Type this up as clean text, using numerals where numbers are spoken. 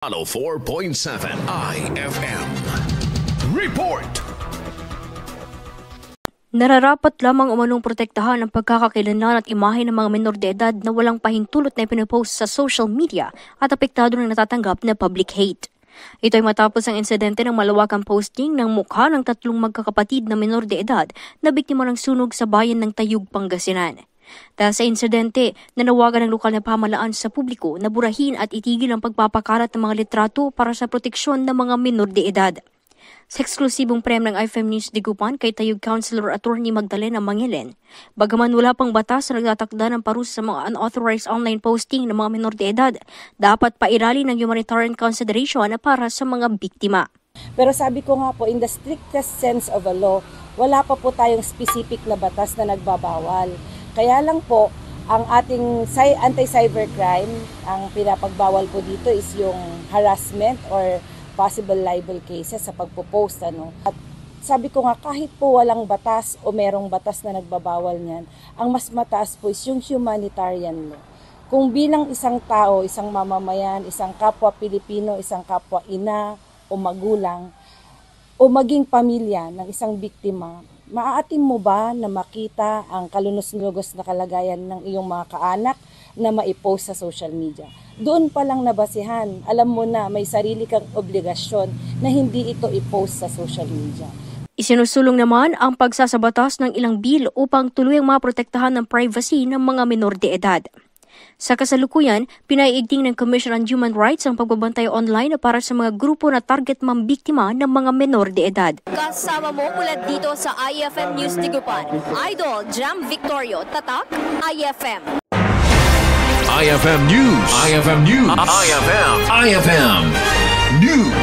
104.7 IFM. Report! Nararapat lamang umanong protektahan ang pagkakakilanlan at imahe ng mga menor de edad na walang pahintulot na ipinopost sa social media at apektado ng natatanggap na public hate. Ito ay matapos ang insidente ng malawakang posting ng mukha ng tatlong magkakapatid na menor de edad na biktima ng sunog sa bayan ng Tayug, Pangasinan. Dahil sa insidente, nanawagan ng lokal na pamahalaan sa publiko na burahin at itigil ang pagpapakalat ng mga litrato para sa proteksyon ng mga menor de edad. Sa eksklusibong prem ng IFM News Digupan kay Tayug Councilor Attorney Magdalena Mangelen, bagaman wala pang batas na nagtatakda ng parusa sa mga unauthorized online posting ng mga menor de edad, dapat pairali ng humanitarian consideration para sa mga biktima. Pero sabi ko nga po, in the strictest sense of a law, wala pa po tayong specific na batas na nagbabawal. Kaya lang po, ang ating anti-cybercrime, ang pinapagbawal po dito is yung harassment or possible libel cases sa pagpo-post. At sabi ko nga, kahit po walang batas o merong batas na nagbabawal niyan, ang mas mataas po is yung humanitarian law. Kung bilang isang tao, isang mamamayan, isang kapwa Pilipino, isang kapwa ina o magulang, o maging pamilya ng isang biktima, maaatim mo ba na makita ang kalunos-lugos na kalagayan ng iyong mga kaanak na maipost sa social media? Doon pa lang nabasihan, alam mo na may sarili kang obligasyon na hindi ito ipost sa social media. Isinusulong naman ang pagsasabatas ng ilang bill upang tuluyang maprotektahan ng privacy ng mga menor de edad. Sa kasalukuyan, pinaiigting ng Commission on Human Rights ang pagbabantay online para sa mga grupo na target mambiktima ng mga menor de edad. Kasama mo mula dito sa IFM News Digupan, Idol Jam Victorio, Tatak, IFM. IFM News. IFM News. IFM News.